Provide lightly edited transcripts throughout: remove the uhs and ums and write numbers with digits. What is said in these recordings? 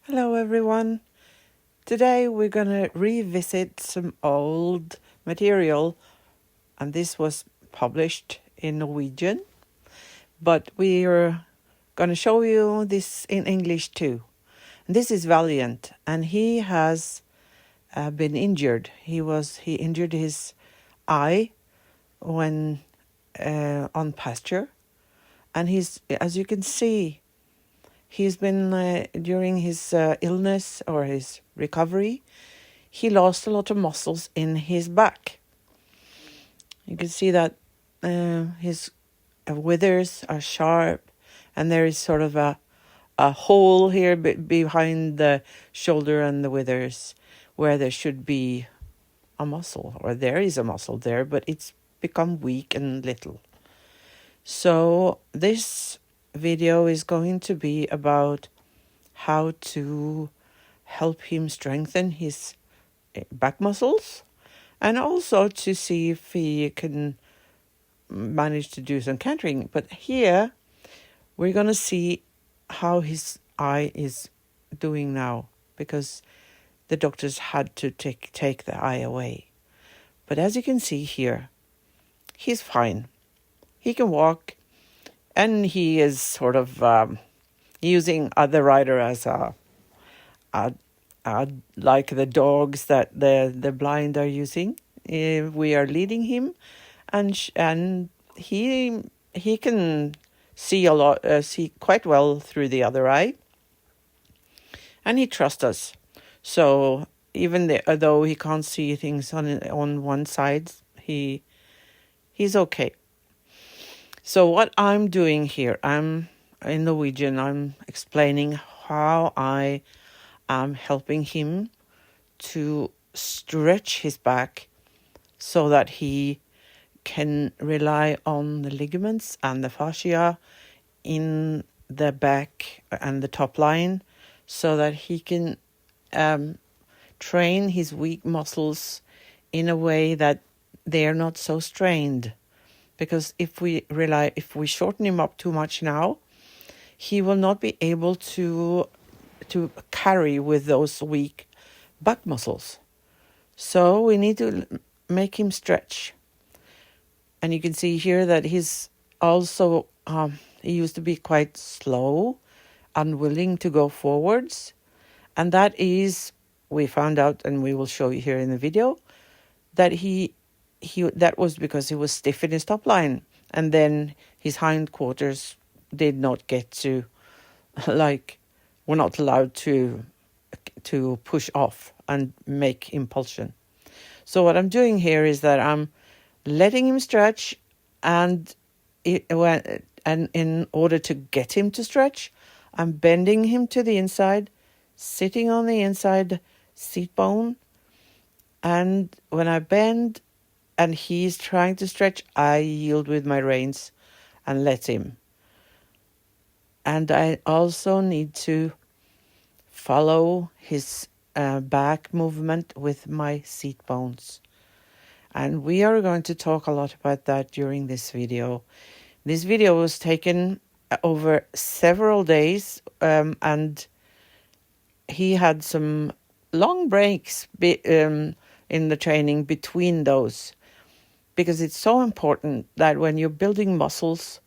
Hello everyone. Today we're going to revisit some old material, and this was published in Norwegian, but we're going to show you this in English too. And this is Valiant, and he has been injured. He injured his eye when on pasture, and as you can see, he's been during his illness or his recovery. He lost a lot of muscles in his back. You can see that his withers are sharp, and there is sort of a hole here behind the shoulder and the withers where there should be a muscle, or there is a muscle there, but it's become weak and little. So this video is going to be about how to help him strengthen his back muscles, and also to see if he can manage to do some cantering. But here we're going to see how his eye is doing now, because the doctors had to take the eye away. But as you can see here, he's fine. He can walk, and he is sort of using the rider as a like the dogs that the blind are using. We are leading him, and he can see quite well through the other eye, and he trusts us. So even though he can't see things on one side, he's okay. So what I'm doing here, I'm in Norwegian. I'm explaining how I am helping him to stretch his back so that he can rely on the ligaments and the fascia in the back and the top line, so that he can train his weak muscles in a way that they're not so strained. Because if we shorten him up too much now, he will not be able to carry with those weak back muscles. So we need to make him stretch. And you can see here that he's also, he used to be quite slow, unwilling to go forwards. And that is, we found out, and we will show you here in the video, that that was because he was stiff in his top line. And then his hindquarters did not get to, were not allowed to push off and make impulsion. So what I'm doing here is that I'm letting him stretch, and in order to get him to stretch, I'm bending him to the inside, sitting on the inside seat bone, and when I bend and he's trying to stretch, I yield with my reins and let him. And I also need to follow his back movement with my seat bones. And we are going to talk a lot about that during this video. This video was taken over several days, and he had some long breaks in the training between those, because it's so important that when you're building muscles,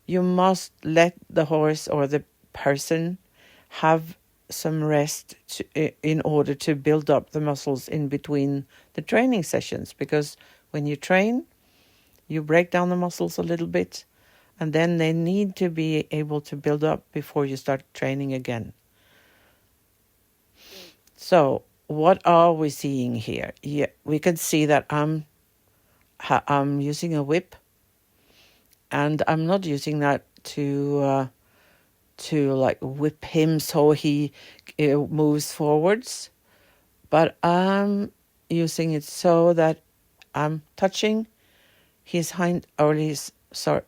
you must let the horse or the person have some rest in order to build up the muscles in between the training sessions. Because when you train, you break down the muscles a little bit, and then they need to be able to build up before you start training again. So what are we seeing here? Yeah, we can see that I'm using a whip, and I'm not using that to whip him so he moves forwards, but I'm using it so that I'm touching his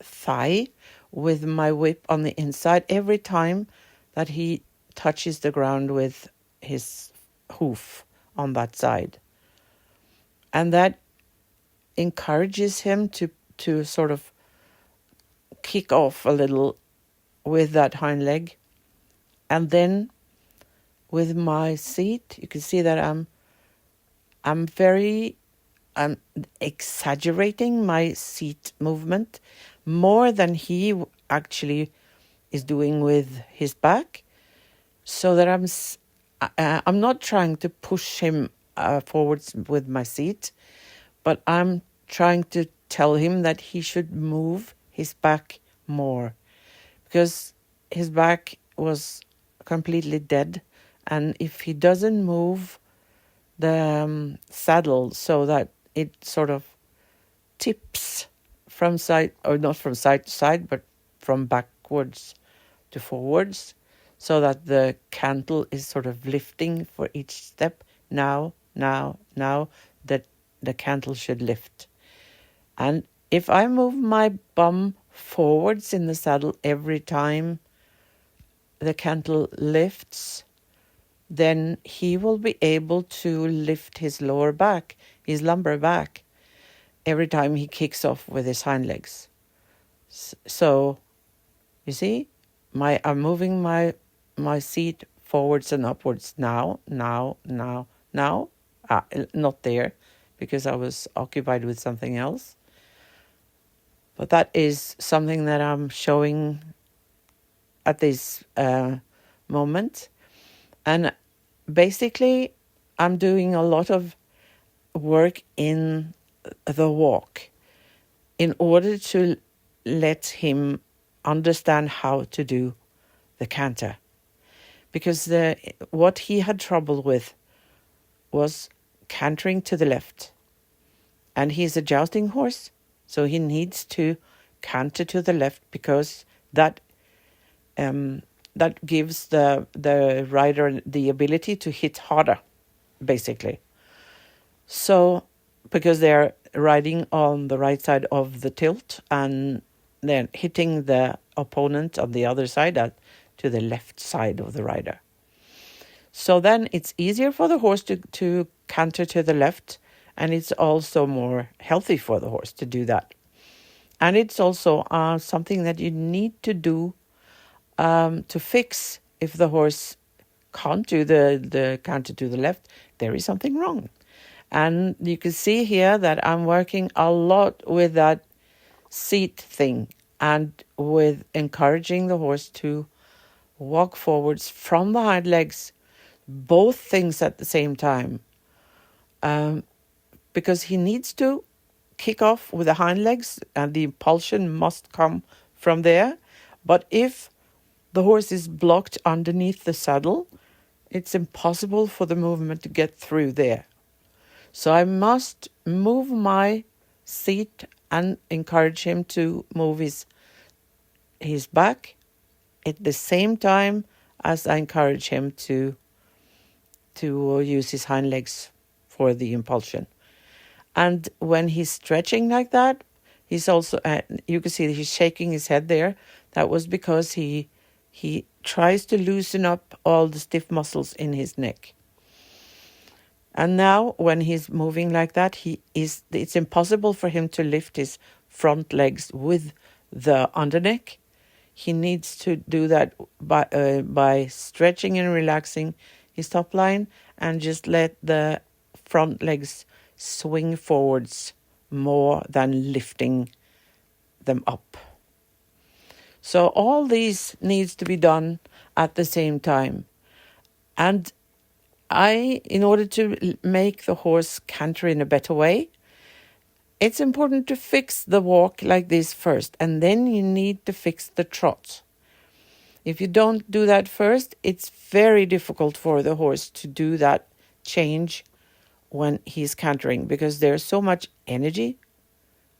thigh with my whip on the inside every time that he touches the ground with his hoof on that side. And that encourages him to sort of kick off a little with that hind leg, and then with my seat. You can see that I'm exaggerating my seat movement more than he actually is doing with his back, so that I'm not trying to push him forwards with my seat, but I'm trying to tell him that he should move his back more, because his back was completely dead, and if he doesn't move the saddle so that it sort of tips from side, or not from side to side, but from backwards to forwards, so that the cantle is sort of lifting for each step. Now, that the cantle should lift. And if I move my bum forwards in the saddle every time the cantle lifts, then he will be able to lift his lower back, his lumbar back, every time he kicks off with his hind legs. So, you see, I'm moving my seat forwards and upwards now. Not there, because I was occupied with something else. But that is something that I'm showing at this moment. And basically, I'm doing a lot of work in the walk in order to let him understand how to do the canter. Because what he had trouble with was cantering to the left. And he's a jousting horse, so he needs to canter to the left, because that gives the rider the ability to hit harder, basically. So, because they're riding on the right side of the tilt, and then hitting the opponent on the other side to the left side of the rider. So then it's easier for the horse to canter to the left, and it's also more healthy for the horse to do that. And it's also something that you need to do to fix. If the horse can't do the canter to the left, there is something wrong. And you can see here that I'm working a lot with that seat thing, and with encouraging the horse to walk forwards from the hind legs, both things at the same time, because he needs to kick off with the hind legs, and the impulsion must come from there. But if the horse is blocked underneath the saddle, it's impossible for the movement to get through there. So I must move my seat and encourage him to move his back at the same time as I encourage him to use his hind legs for the impulsion. And when he's stretching like that, he's also, you can see that he's shaking his head there. That was because he tries to loosen up all the stiff muscles in his neck. And now when he's moving like that, it's impossible for him to lift his front legs with the underneck. He needs to do that by stretching and relaxing his top line, and just let the front legs swing forwards more than lifting them up. So all these needs to be done at the same time. And in order to make the horse canter in a better way, it's important to fix the walk like this first, and then you need to fix the trot. If you don't do that first, it's very difficult for the horse to do that change when he's cantering, because there's so much energy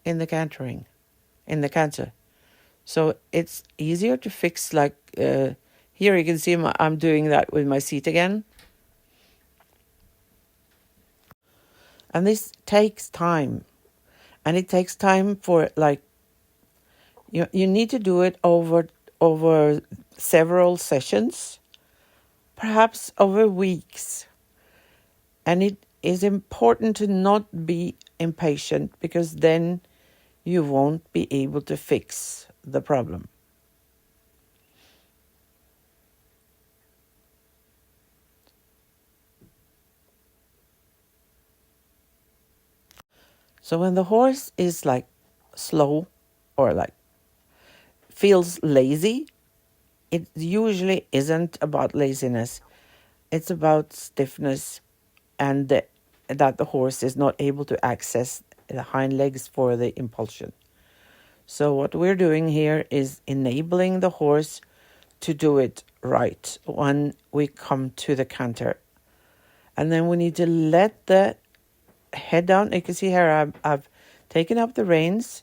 in the canter. So it's easier to fix, like here you can see I'm doing that with my seat again. And this takes time. And it takes time for, like, you need to do it over several sessions, perhaps over weeks. And it is important to not be impatient, because then you won't be able to fix the problem. So when the horse is like slow or like feels lazy, it usually isn't about laziness. It's about stiffness and that the horse is not able to access the hind legs for the impulsion. So what we're doing here is enabling the horse to do it right when we come to the canter. And then we need to let the head down. You can see here I've taken up the reins,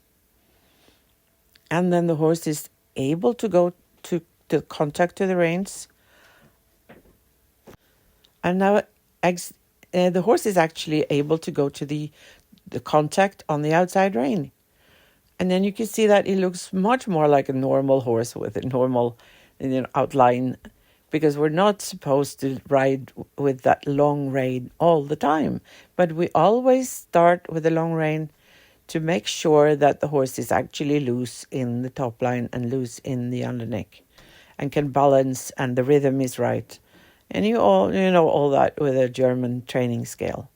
and then the horse is able to go to the contact to the reins. And now the horse is actually able to go to the contact on the outside rein. And then you can see that it looks much more like a normal horse with a normal outline, because we're not supposed to ride with that long rein all the time. But we always start with the long rein to make sure that the horse is actually loose in the top line and loose in the underneck and can balance and the rhythm is right. And you know all that with a German training scale.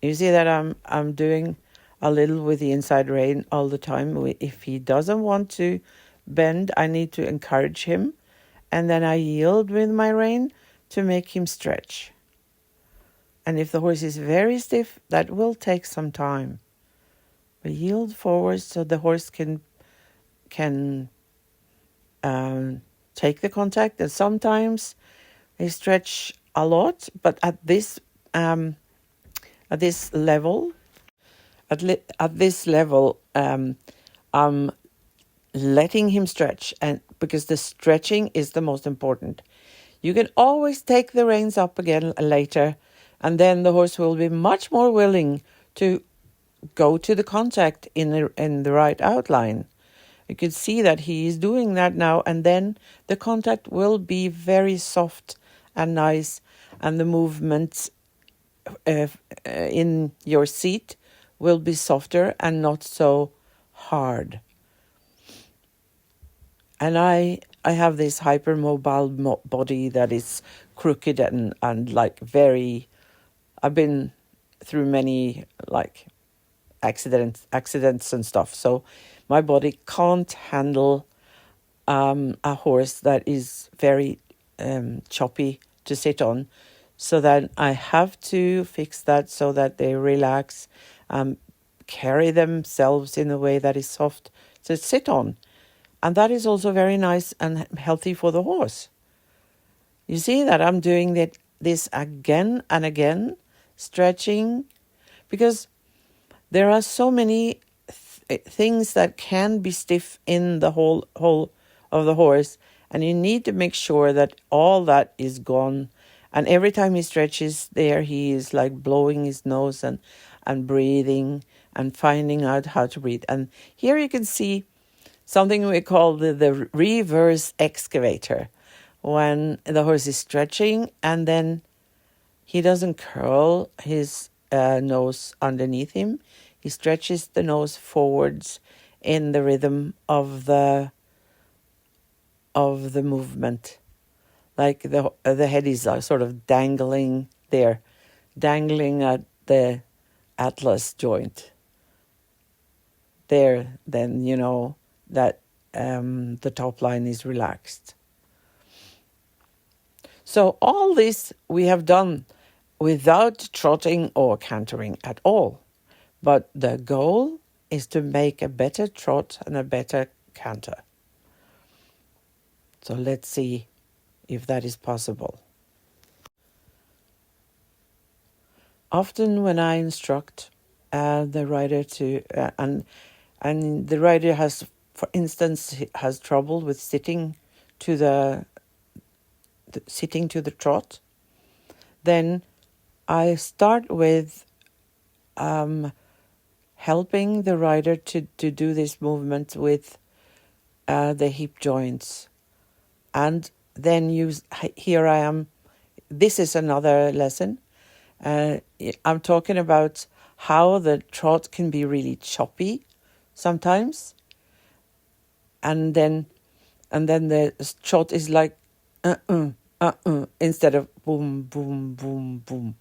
You see that I'm doing a little with the inside rein all the time. If he doesn't want to bend, I need to encourage him, and then I yield with my rein to make him stretch. And if the horse is very stiff, that will take some time. But yield forward so the horse can take the contact. And sometimes they stretch a lot, but at this level, I'm letting him stretch, and because the stretching is the most important. You can always take the reins up again later, and then the horse will be much more willing to go to the contact in the right outline. You can see that he is doing that now, and then the contact will be very soft and nice, and the movement in your seat will be softer and not so hard. And I have this hypermobile body that is crooked and like very. I've been through many like accidents and stuff, so my body can't handle a horse that is very choppy to sit on. So then I have to fix that so that they relax, carry themselves in a way that is soft to sit on. And that is also very nice and healthy for the horse. You see that I'm doing this again and again, stretching, because there are so many things that can be stiff in the whole of the horse, and you need to make sure that all that is gone. And every time he stretches there, he is like blowing his nose and breathing and finding out how to breathe. And here you can see something we call the reverse excavator, when the horse is stretching and then he doesn't curl his nose underneath him. He stretches the nose forwards in the rhythm of the movement. Like the head is sort of dangling there, dangling at the atlas joint. There, then you know that the top line is relaxed. So all this we have done without trotting or cantering at all. But the goal is to make a better trot and a better canter. So let's see if that is possible. Often when I instruct the rider to, and the rider has, for instance, has trouble with sitting to the trot, then I start with helping the rider to do this movement with the hip joints. And then here I am. This is another lesson. I'm talking about how the trot can be really choppy sometimes. And then the trot is like instead of boom, boom, boom, boom.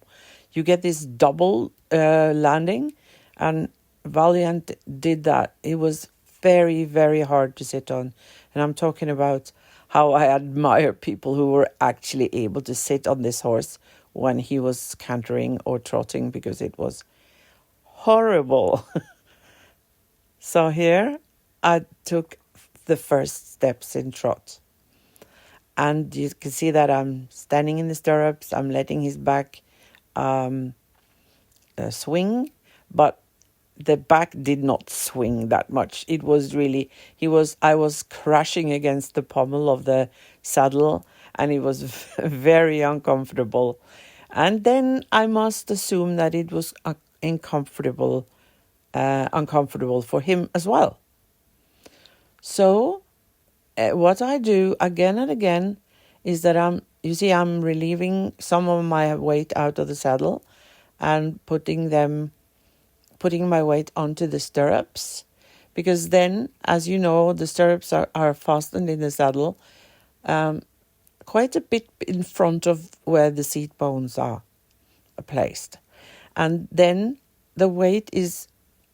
You get this double landing, and Valiant did that. It was very, very hard to sit on. And I'm talking about how I admire people who were actually able to sit on this horse when he was cantering or trotting, because it was horrible. So here I took the first steps in trot. And you can see that I'm standing in the stirrups. I'm letting his back swing, but the back did not swing that much. It was really, I was crashing against the pommel of the saddle, and it was very uncomfortable. And then I must assume that it was uncomfortable for him as well. So what I do again and again is that I'm relieving some of my weight out of the saddle and putting my weight onto the stirrups, because then, as you know, the stirrups are fastened in the saddle quite a bit in front of where the seat bones are placed. And then the weight is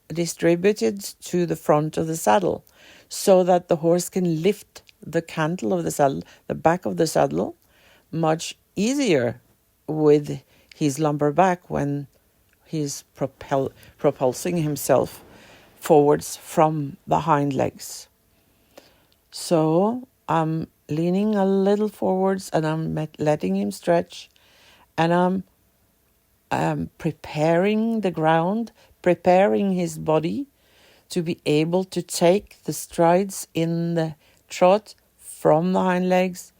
distributed to the front of the saddle so that the horse can lift the cantle of the saddle, the back of the saddle, much easier with his lumbar back when he's propulsing himself forwards from the hind legs. So I'm leaning a little forwards, and I'm letting him stretch, and I'm preparing the ground, preparing his body to be able to take the strides in the trot from the hind legs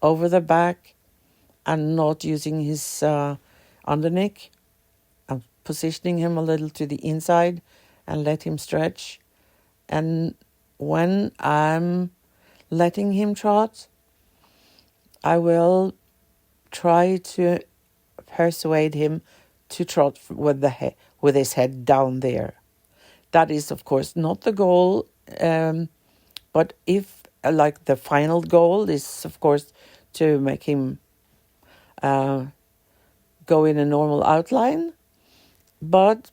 over the back, and not using his underneck. I'm positioning him a little to the inside and let him stretch. And when I'm letting him trot, I will try to persuade him to trot with his head down there. That is, of course, not the goal, but if, like, the final goal is, of course, to make him go in a normal outline. But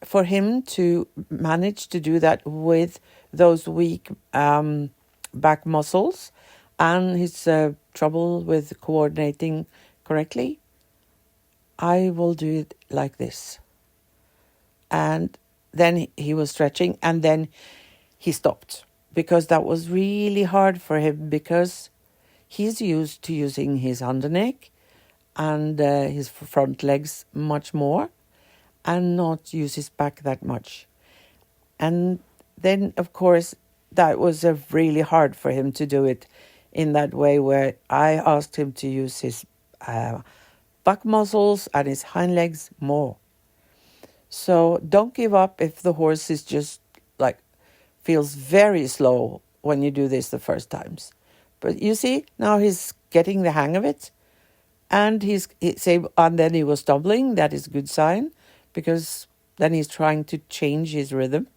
for him to manage to do that with those weak back muscles and his trouble with coordinating correctly, I will do it like this. And then he was stretching, and then he stopped, because that was really hard for him, because he's used to using his underneck and his front legs much more, and not use his back that much. And then, of course, that was really hard for him to do it in that way, where I asked him to use his back muscles and his hind legs more. So don't give up if the horse is just feels very slow when you do this the first times. But you see, now he's getting the hang of it, and he's able, and then he was stumbling. That is a good sign, because then he's trying to change his rhythm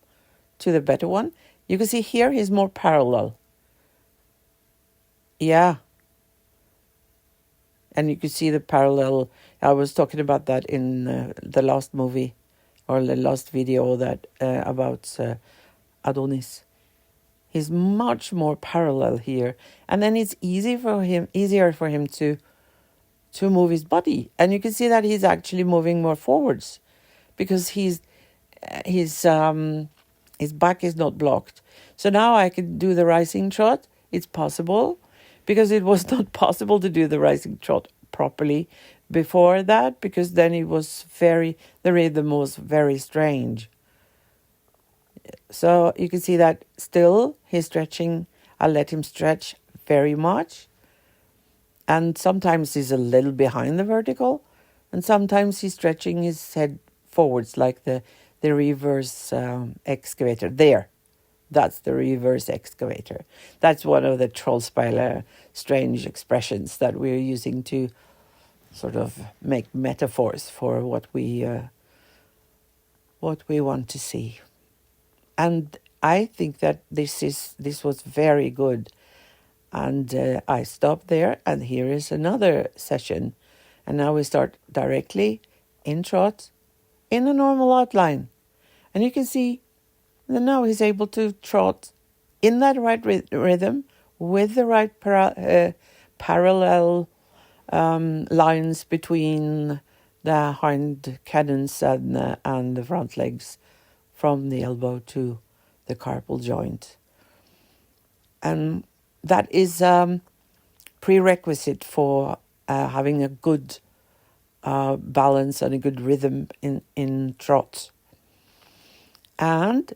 to the better one. You can see here he's more parallel. Yeah. And you can see the parallel. I was talking about that in the last movie, or the last video that about Adonis. He's much more parallel here, and then it's easier for him to move his body, and you can see that he's actually moving more forwards, because his back is not blocked. So now I can do the rising trot. It's possible, because it was not possible to do the rising trot properly before that, because then the rhythm was very strange. So you can see that still he's stretching. I let him stretch very much. And sometimes he's a little behind the vertical, and sometimes he's stretching his head forwards, like the reverse excavator. There, that's the reverse excavator. That's one of the Trollspeiler strange expressions that we're using to sort of make metaphors for what we want to see. And I think that this was very good. And I stopped there, and here is another session. And now we start directly in trot, in a normal outline. And you can see that now he's able to trot in that right rhythm with the right parallel lines between the hind cadence and the front legs from the elbow to the carpal joint. And that is prerequisite for having a good balance and a good rhythm in trot. And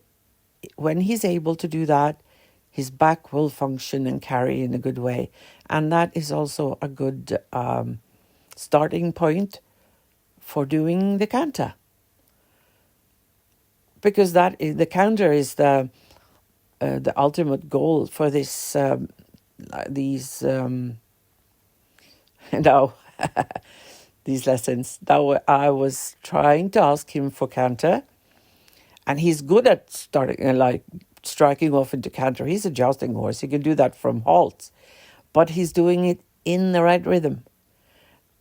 when he's able to do that, his back will function and carry in a good way. And that is also a good starting point for doing the canter. Because the canter is the ultimate goal for this now these lessons. Now I was trying to ask him for canter, and he's good at striking off into canter. He's a jousting horse. He can do that from halts, but he's doing it in the right rhythm.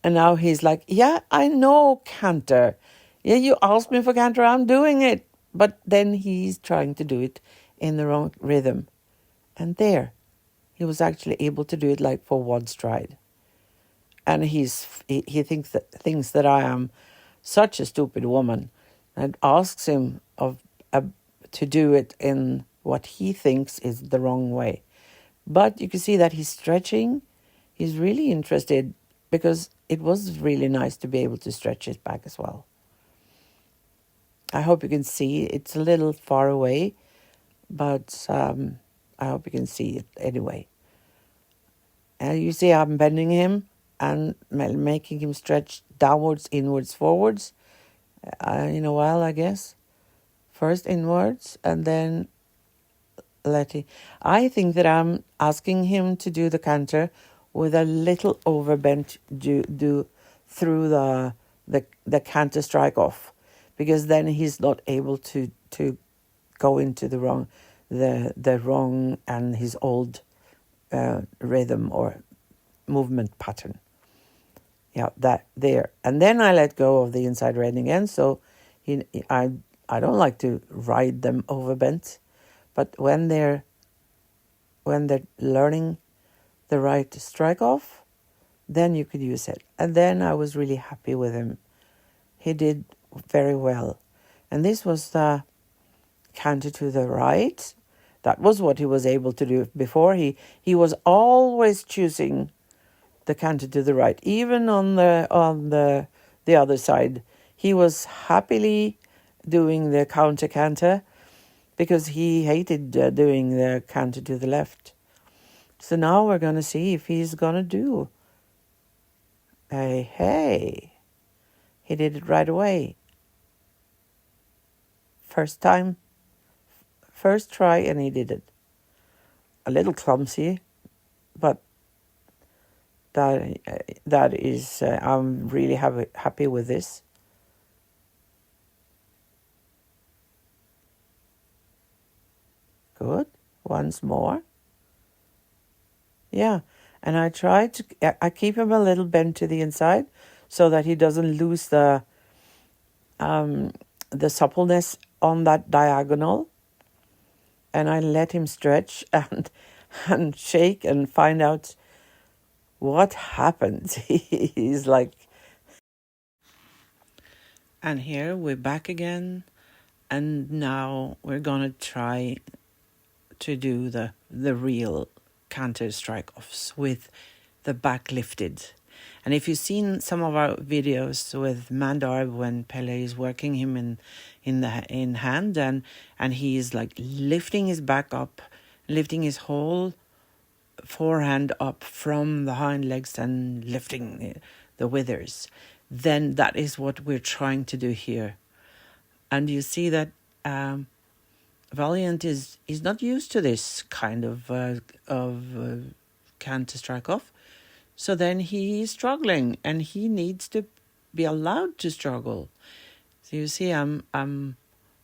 And now he's like, yeah, I know canter. Yeah, you asked me for canter, I'm doing it. But then he's trying to do it in the wrong rhythm. And there, he was actually able to do it like for one stride. And he thinks that I am such a stupid woman, and asks him to do it in what he thinks is the wrong way. But you can see that he's stretching. He's really interested, because it was really nice to be able to stretch his back as well. I hope you can see. It's a little far away, but I hope you can see it anyway. And you see I'm bending him and making him stretch downwards, inwards, forwards in a while, I guess. First inwards and then I think that I'm asking him to do the canter with a little overbent do through the canter strike off, because then he's not able to go into the wrong and his old rhythm or movement pattern. Yeah, that there. And then I let go of the inside rein again. So I don't like to ride them overbent, but when they're learning the right strike off, then you could use it. And then I was really happy with him. He did very well. And this was the canter to the right. That was what he was able to do before. He was always choosing the canter to the right, even on the other side. He was happily doing the counter canter, because he hated doing the canter to the left. So now we're going to see if he's going to do. Hey, he did it right away. First time, first try, and he did it. A little clumsy, but that is, I'm really happy with this. Good. Once more. Yeah. And I keep him a little bent to the inside so that he doesn't lose the suppleness on that diagonal. And I let him stretch and shake and find out what happened. He's like... And here we're back again. And now we're going to try to do the real canter strike-offs with the back lifted. And if you've seen some of our videos with Mandar when Pele is working him in hand, and he is like lifting his back up, lifting his whole forehand up from the hind legs and lifting the withers, then that is what we're trying to do here. And you see that Valiant is not used to this kind of canter strike off. So then he's struggling, and he needs to be allowed to struggle. So you see, I'm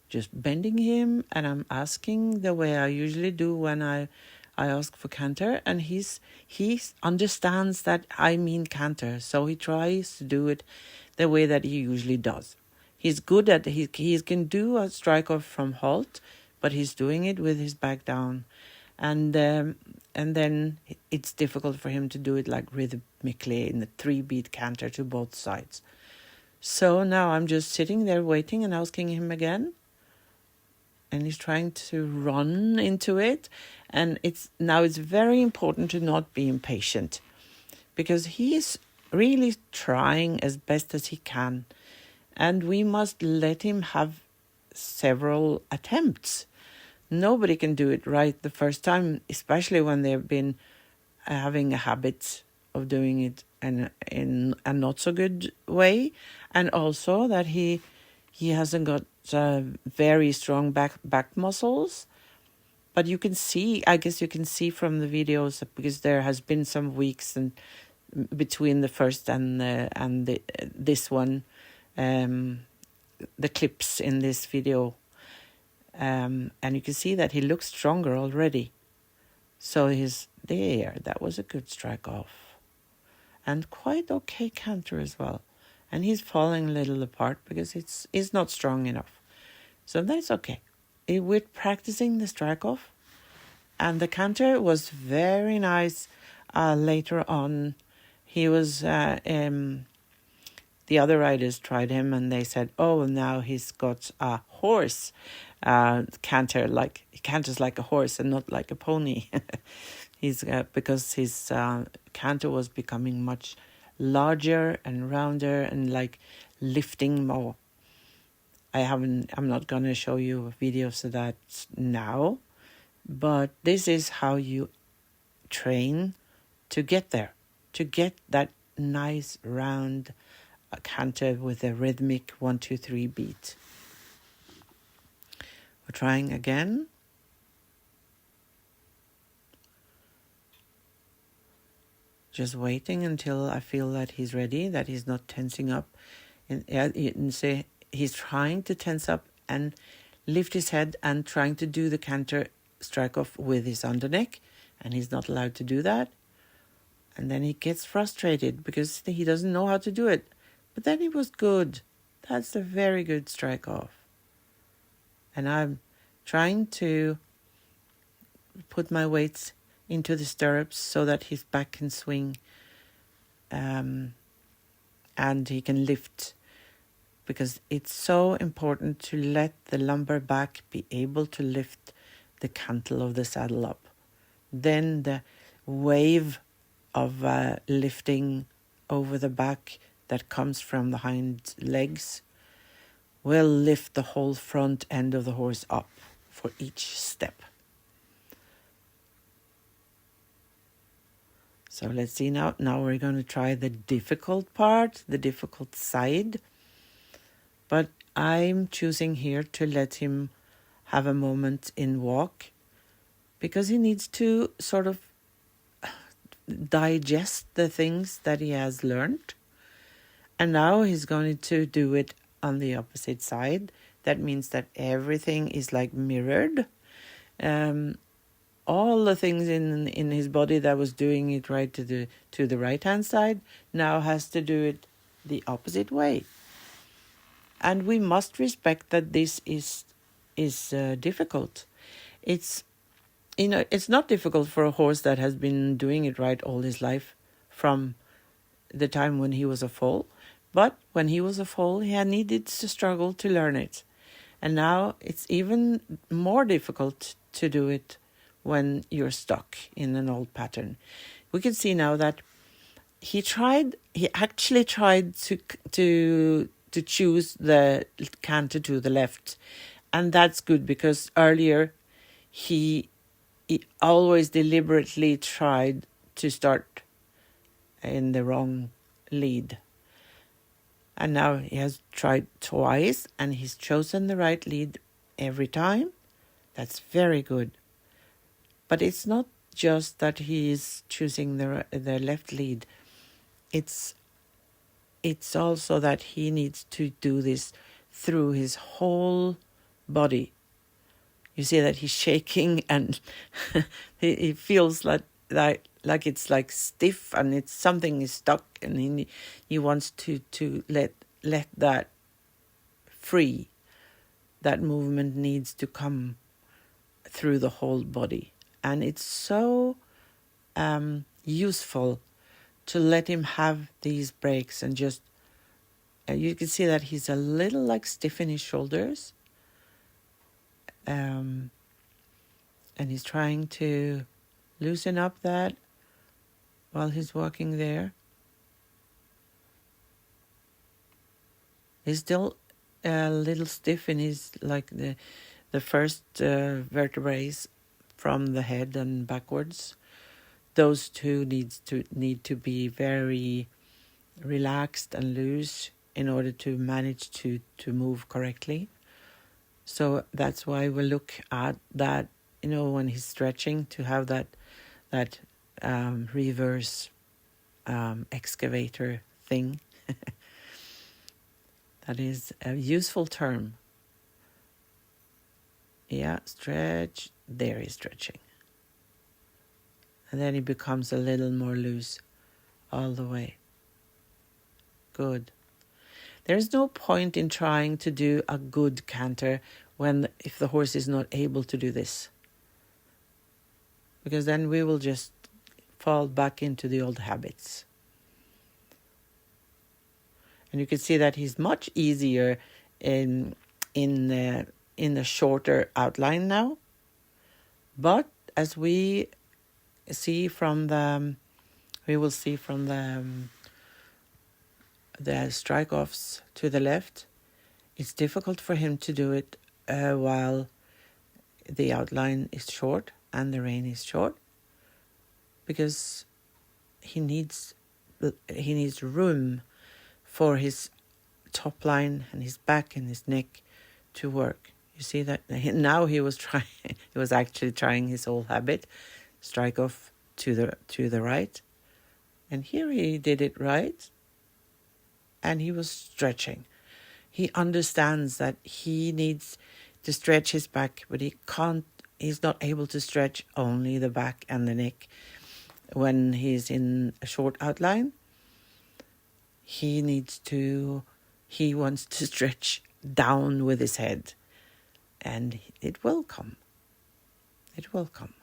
just bending him, and I'm asking the way I usually do when I ask for canter, and he understands that I mean canter, so he tries to do it the way that he usually does. He's good at he can do a strike off from halt, but he's doing it with his back down, and then it's difficult for him to do it like rhythmically in the 3-beat canter to both sides. So now I'm just sitting there waiting and asking him again, and he's trying to run into it, and it's very important to not be impatient, because he is really trying as best as he can. And we must let him have several attempts. Nobody can do it right the first time, especially when they've been having a habit of doing it in a not so good way. And also that he hasn't got very strong back muscles. But you can see, I guess you can see from the videos, because there has been some weeks and between the first and this one, the clips in this video, and you can see that he looks stronger already. So he's there. That was a good strike off, and quite okay canter as well. And he's falling a little apart because it's not strong enough. So that's okay. We're practicing the strike off, and the canter was very nice. Later on, he was. The other riders tried him and they said, oh, now he's got a horse canter, like he canters like a horse and not like a pony. He's because his canter was becoming much larger and rounder and like lifting more. I'm not going to show you videos of that now, but this is how you train to get there, to get that nice round a canter with a rhythmic 1-2-3 beat. We're trying again. Just waiting until I feel that he's ready, that he's not tensing up. And you can see he's trying to tense up and lift his head and trying to do the canter strike off with his underneck, and he's not allowed to do that. And then he gets frustrated because he doesn't know how to do it. But then it was good. That's a very good strike off. And I'm trying to put my weights into the stirrups so that his back can swing, and he can lift, because it's so important to let the lumbar back be able to lift the cantle of the saddle up. Then the wave of lifting over the back that comes from the hind legs will lift the whole front end of the horse up for each step. So let's see now. Now we're going to try the difficult part, the difficult side. But I'm choosing here to let him have a moment in walk, because he needs to sort of digest the things that he has learned. And now he's going to do it on the opposite side. That means that everything is like mirrored. All the things in his body that was doing it right to the right hand side now has to do it the opposite way. And we must respect that this is difficult. It's not difficult for a horse that has been doing it right all his life from the time when he was a foal. But when he was a foal, he had needed to struggle to learn it. And now it's even more difficult to do it when you're stuck in an old pattern. We can see now that he actually tried to choose the canter to the left. And that's good, because earlier he always deliberately tried to start in the wrong lead. And now he has tried twice and he's chosen the right lead every time. That's very good. But it's not just that he is choosing the left lead. It's also that he needs to do this through his whole body. You see that he's shaking and he feels like it's like stiff, and it's something is stuck, and he wants to let that free. That movement needs to come through the whole body. And it's so useful to let him have these breaks and just, you can see that he's a little like stiff in his shoulders. And he's trying to loosen up that while he's walking there. He's still a little stiff in his, like the first vertebrae from the head and backwards. Those two need to be very relaxed and loose in order to manage to move correctly. So that's why we look at that, when he's stretching, to have that reverse excavator thing. That is a useful term. Yeah, stretch. There he's stretching. And then he becomes a little more loose all the way. Good. There's no point in trying to do a good canter if the horse is not able to do this. Because then we will just fall back into the old habits. And you can see that he's much easier in the shorter outline now. But as we will see from the strike-offs to the left, it's difficult for him to do it while the outline is short and the rein is short, because he needs room for his top line and his back and his neck to work. You see that now he was actually trying his old habit, strike off to the right, and here he did it right, and he was stretching. He understands that he needs to stretch his back, but he's not able to stretch only the back and the neck when he's in a short outline. He wants to stretch down with his head, and it will come. It will come.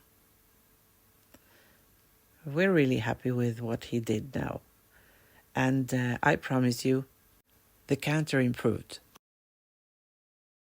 We're really happy with what he did now. And I promise you, the canter improved.